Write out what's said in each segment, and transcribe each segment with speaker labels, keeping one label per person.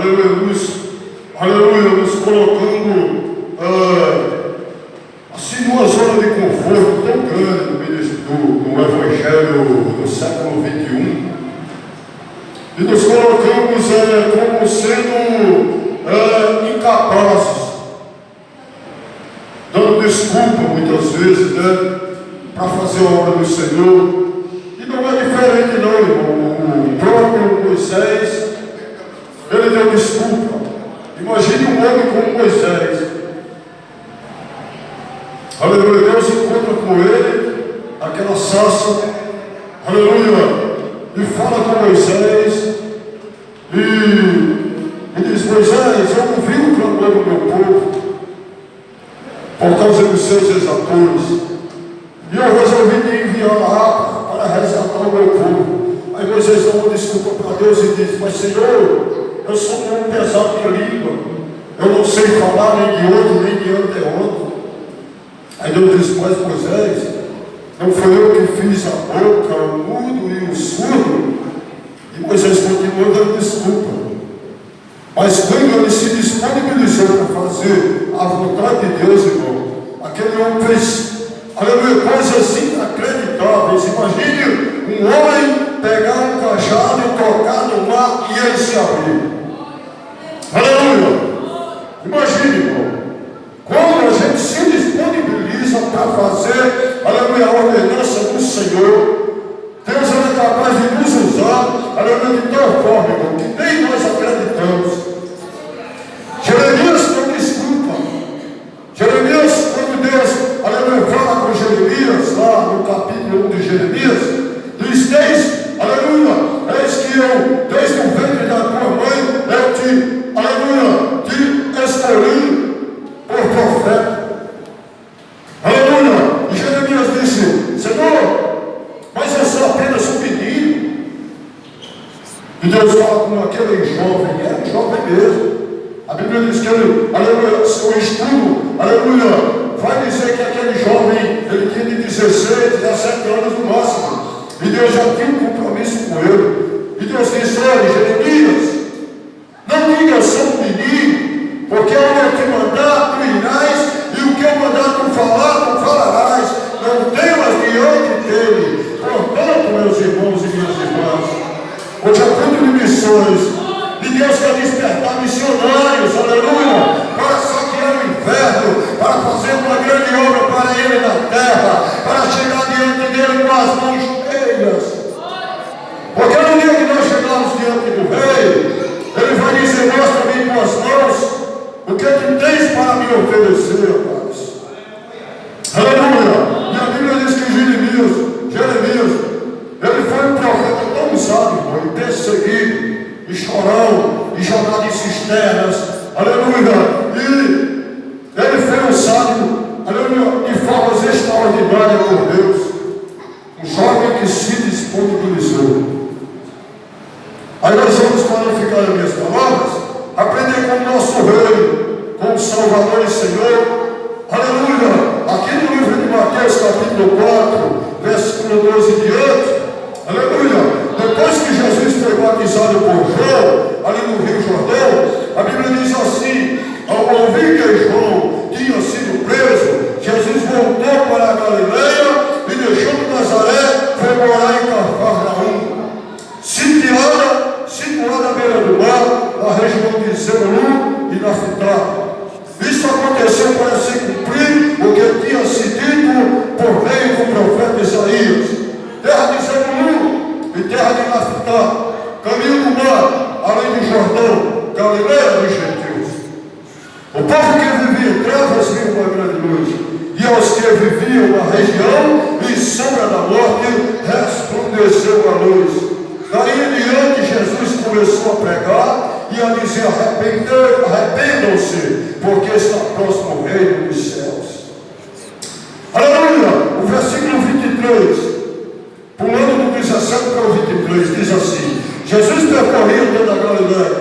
Speaker 1: aleluia, nos colocando assim numa zona de conforto tão grande no Evangelho do século XXI, e nos colocamos como sendo incapazes, dando desculpa muitas vezes, para fazer a obra do Senhor. E não é diferente não, irmão. O próprio Moisés, ele deu desculpa. Imagine um homem como Moisés. Aleluia, Deus encontra com ele, aquela sarça, aleluia, e fala com Moisés, e diz: Moisés, eu ouvi o clamor do meu povo, por causa dos seus exatores, e eu resolvi te enviar lá para resgatar o meu povo. Aí Moisés dá uma desculpa para Deus e diz: mas Senhor, eu sou um homem pesado de língua, eu não sei falar nem de outro, nem de anteontro. Aí Deus diz: mas Moisés, não foi eu que fiz a boca, o mudo e o surdo? E Moisés continuou dando desculpa. Mas quando ele se disponibilizou para fazer a vontade de Deus, irmão, aquele homem fez, aleluia, coisas inacreditáveis. Imagine um homem pegar um cajado e tocar no mar e ele se abrir. Aleluia! Imagine, irmão, quando a gente se disponibiliza para fazer, aleluia, a ordenança do Senhor, Deus é capaz de nos usar, aleluia, de tal forma, irmão, que nem nós acreditamos. Jeremias não desculpa. Jeremias, quando Deus, aleluia, fala com Jeremias, lá no capítulo 1 de Jeremias, diz: aleluia, eis que eu, desde o ventre da tua mãe, eu te, aleluia, te escolhi por profeta. Aleluia. E Jeremias disse: Senhor, mas eu sou apenas um menino. E Deus fala com aquele jovem, é um jovem mesmo. A Bíblia diz que ele, aleluia, o estudo, aleluia, vai dizer que aquele jovem, ele tinha de 16, 17 anos no máximo. E Deus já tinha um compromisso com ele. E Deus disse: olha, Jeremias, não diga eu sou um menino, porque onde eu te mandar, tu irás, e o que eu mandar tu falar, tu falarás. Não temas diante dele. Portanto, meus irmãos e minhas irmãs, hoje é culto de missões. E Deus quer despertar missionários, aleluia, para saquear o inferno, para fazer uma grande obra para Ele na terra, para chegar diante dele com as mãos cheias. Porque no dia que nós chegarmos diante do Rei, Ele vai dizer: mostra-me com as mãos o que tu tens para me oferecer, rapaz. Aleluia. E a Bíblia diz que Jeremias, ele foi um profeta tão usado, irmão, e perseguido, e chorão, e jogado em cisternas, aleluia, e ele foi usado, aleluia, de formas extraordinárias por Deus, um jovem que se disponibilizou. Aí nós vamos qualificar as minhas palavras, aprender com o nosso Rei, com o Salvador e Senhor, aleluia, aqui no livro de Mateus capítulo 4, versículo 12 e diante, aleluia. Depois que Jesus foi batizado por João, ali no Rio Jordão, a Bíblia diz assim: ao ouvir que João tinha sido preso, Jesus voltou para a Galileia e, deixando Nazaré, foi morar em Cafarnaum, situada à beira do mar, na região de Zebulun e Naftali. Isso aconteceu para se cumprir o que tinha sido dito por meio do profeta Isaías: terra de Zebulun e terra de Naftali, caminho do mar, além do Jordão, Galileia dos gentios. O povo que vivia em trevas viu uma grande luz, e aos que viviam na região e sombra da morte resplandeceu a luz. Daí em diante Jesus começou a pregar e a dizer: arrependam-se, porque está próximo o reino dos céus. Aleluia. O versículo 23, pulando do 17 para o 23, diz assim: Jesus percorria toda a Galileia,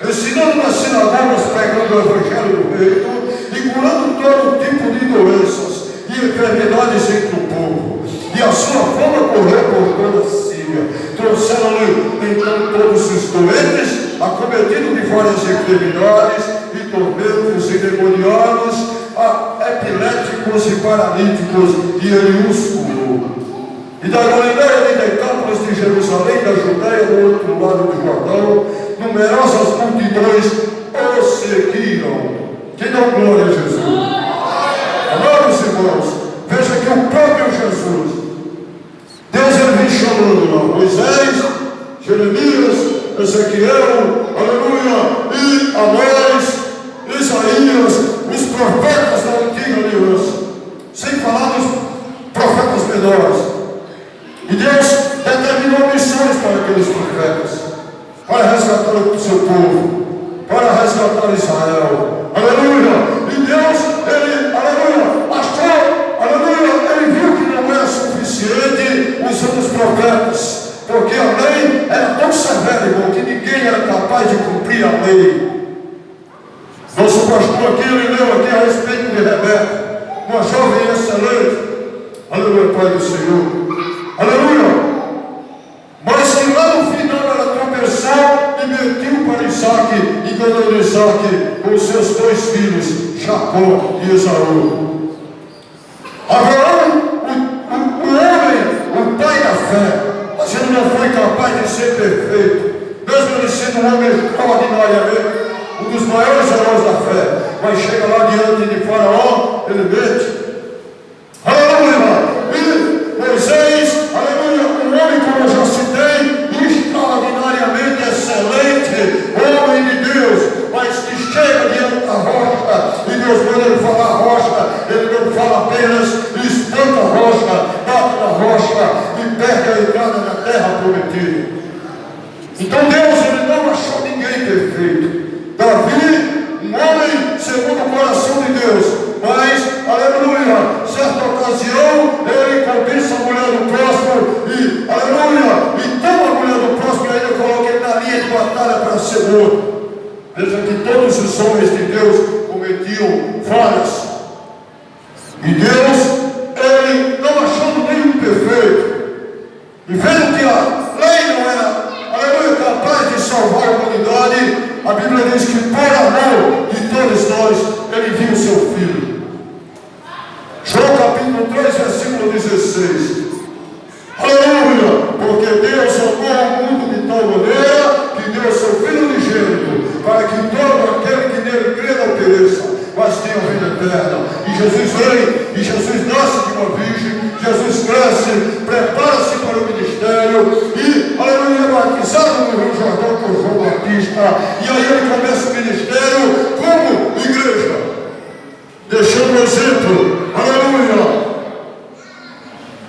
Speaker 1: ensinando nas sinagogas, pregando o evangelho do reino e curando todo tipo de doenças e enfermidades entre o povo. E a sua fama correu por toda a Síria. Trouxeram-lhe então todos os doentes acometido de várias enfermidades e tormentos endemoniados, epiléticos e paralíticos, e ele os curou. E da Galileia de Decápolis, de Jerusalém, da Judéia, do outro lado do Jordão, numerosas multidões o seguiram. Quem dá glória a Jesus? Amados irmãos, veja que o próprio Jesus, Deus ele vem chamando lá Moisés, Jeremias, Ezequiel, aleluia, e Amós, Isaías, os profetas da antiga aliança, sem falar dos profetas menores. E Deus determinou missões para aqueles profetas, para resgatar o seu povo, para resgatar Israel, aleluia. E Deus, ele, aleluia, achou, aleluia, ele viu que não era suficiente usando os profetas, porque a lei era tão severa, irmão, que ninguém era capaz de cumprir a lei. Nosso pastor aqui, ele leu aqui a respeito de Rebeca, uma jovem excelente, aleluia, Pai do Senhor. Aleluia! Mas que lá no final ela tropeçou e mentiu para Isaac, enganando Isaac com seus dois filhos, Jacó e Esaú. Abraão, o homem, o pai da fé, mas ele não foi capaz de ser perfeito, mesmo ele sendo um homem extraordinariamente, um dos maiores heróis da fé, mas chega lá diante de Faraó, ele mente. Aleluia! E Moisés, aleluia, um homem como eu já citei, extraordinariamente excelente, homem de Deus, mas que chega diante da rocha, e Deus manda ele falar a rocha, ele não fala apenas, espanta a rocha, bate na rocha e perde a entrada na terra prometida. Então Deus, ele não achou ninguém perfeito. Davi, um homem segundo o coração de Deus, mas, aleluia, certa ocasião, ele conquista a mulher do próximo e, aleluia, e toma a mulher do próximo e ainda coloca ele na linha de batalha para ser morto. Veja que todos os homens de Deus cometiam falhas. E Deus, ele não achando nenhum perfeito. E vendo que a lei não era, aleluia, capaz de salvar a humanidade, a Bíblia diz que por amor de todos nós, ele viu seu filho. João capítulo 3, versículo 16. Aleluia! Porque Deus amou o mundo de tal maneira que deu seu Filho unigênito, para que todo aquele que nele crê não pereça, mas tenha vida eterna. E Jesus vem, e Jesus nasce de uma virgem, Jesus cresce, prepara-se para o ministério, e, aleluia, é batizado no Rio Jordão por João Batista, e aí ele começa o ministério como igreja, deixando um exemplo, aleluia,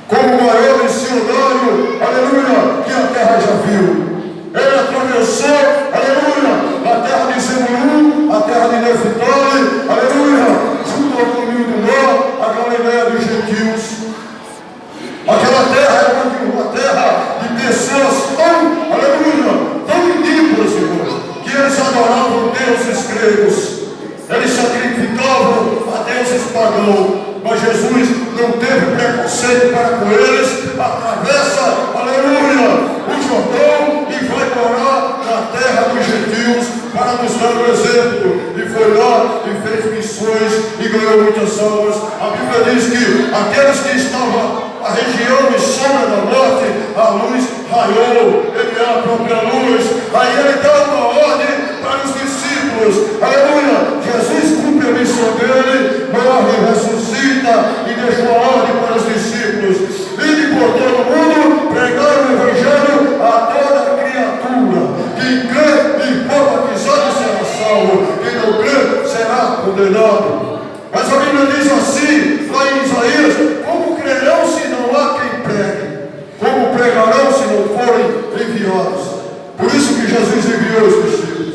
Speaker 1: como o maior missionário, aleluia, que a terra já viu. Ele atravessou, aleluia, a terra de Zebulun, a terra de Neftali, aleluia, junto ao caminho do mar, a Galileia dos gentios. Aquela terra era uma terra de pessoas tão, aleluia, tão iníquas, irmãos, que eles adoravam deuses gregos, eles sacrificavam a deuses pagãos. Mas Jesus não teve preconceito para com eles, atravessa, aleluia, o Jordão e vai morar na terra dos gentios para nos dar um exemplo. E foi lá e fez missões e ganhou muitas almas. A Bíblia diz que aqueles que estavam na região de sombra da morte, a luz raiou, ele é a própria luz. Aí ele dá uma ordem para os discípulos, aleluia, Jesus cumpre a missão dele, morre, ressuscita e deixou a ordem para os discípulos: ide por todo o mundo, pregar o evangelho a toda criatura. Quem crê e for batizado será salvo, quem não crê será condenado. Mas a Bíblia diz assim, lá em Isaías: como crerão se não há quem pregue? Como pregarão se não forem enviados? Por isso que Jesus enviou os discípulos.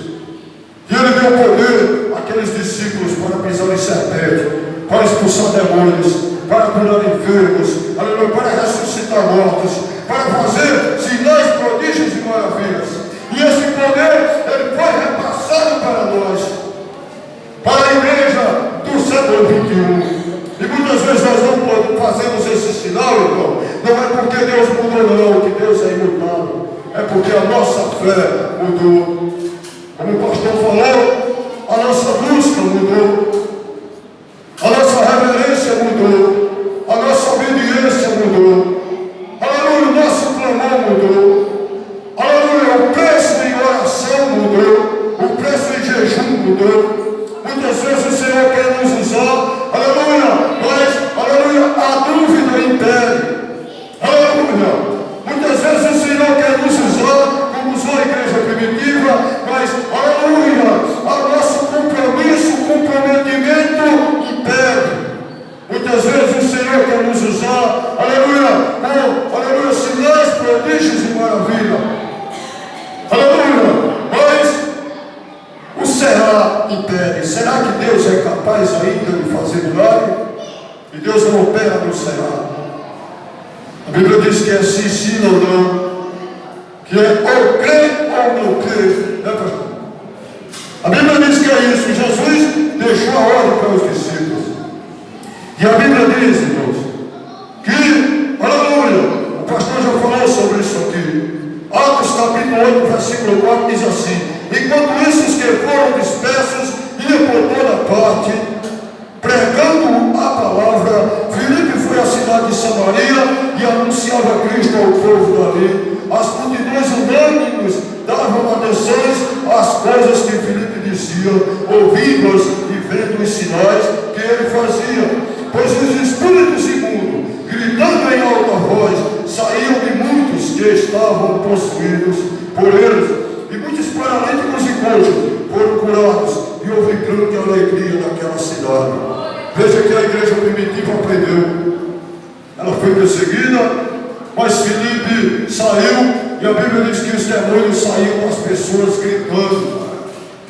Speaker 1: E ele deu poder àqueles discípulos para pisar em serpente, para expulsar demônios, para curar enfermos, aleluia, para ressuscitar mortos, para fazer sinais, prodígios e maravilhas. E esse poder, ele foi repassado para nós, para a igreja do século 21. E muitas vezes nós não fazemos esse sinal, irmão. Não é porque Deus mudou, não, que Deus é imutável. É porque a nossa fé mudou. todo. Muitas vezes o Senhor quer nos usar, aleluia, mas, aleluia, a dúvida impede. Aleluia. Muitas vezes o Senhor quer nos usar, como usou a igreja primitiva, mas, aleluia, o nosso compromisso, comprometimento impede. Muitas vezes o Senhor quer nos usar, aleluia, com, aleluia, sinais, prodígios e maravilha. Aleluia, mas o será impede. Será que Deus é capaz ainda de fazer milagre? E Deus não opera no será. A Bíblia diz que é sim ou não, que é ou crer ou não crer, né, pastor? A Bíblia diz que é isso. Jesus deixou a ordem para os discípulos. E a Bíblia diz, irmãos, que, aleluia, o pastor já falou sobre isso aqui. Atos capítulo 8, versículo 4 diz assim: enquanto isso, os que foram dispersos iam por toda parte, pregando a palavra. Filipe foi à cidade de Samaria e anunciava Cristo ao povo dali. As multidões unânimes davam atenções às coisas que Filipe dizia, ouvindo-as e vendo os sinais que ele fazia. Pois os espíritos imundos, gritando em alta voz, saíam de muitos que estavam possuídos por eles. E muitos paralíticos e coxos foram curados, e houve grande alegria naquela cidade. Veja que a igreja primitiva aprendeu. Ela foi perseguida, mas Filipe saiu, e a Bíblia diz que os demônios saíram, as pessoas gritando.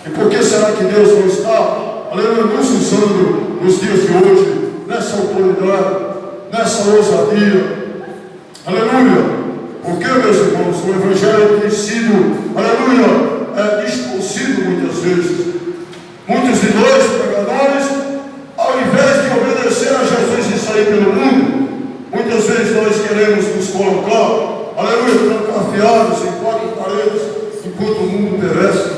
Speaker 1: E por que será que Deus não está, aleluia, nos usando nos dias de hoje, nessa autoridade, nessa ousadia? Aleluia. Porque, meus irmãos, o Evangelho tem sido, aleluia, distorcido muitas vezes. Muitos de nós, pregadores, ao invés de obedecer a Jesus e sair pelo mundo, muitas vezes nós queremos nos colocar, aleluia, trancafiados em quatro paredes, enquanto o mundo perece.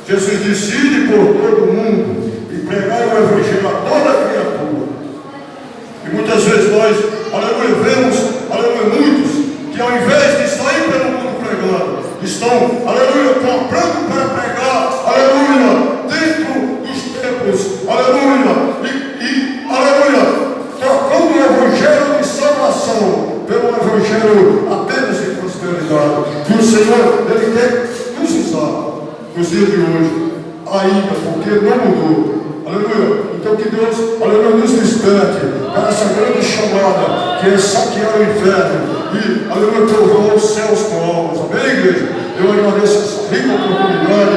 Speaker 1: Jesus disse: ide por todo o mundo e pregai o Evangelho a toda criatura. E muitas vezes nós, aleluia, vemos, aleluia, muitos que ao invés de sair pelo mundo pregando, estão, aleluia, comprando para pregar, aleluia, dentro dos templos, aleluia, e aleluia, trocando o Evangelho de salvação pelo Evangelho apenas de prosperidade. E o Senhor, Ele quer nos usar nos dias de hoje, ainda, porque não mudou. Aleluia. Então que Deus, aleluia, nos desperte para essa grande chamada, que é saquear o inferno e, aleluia, povoar os céus com almas. Amém, igreja? Eu agradeço essa rica oportunidade.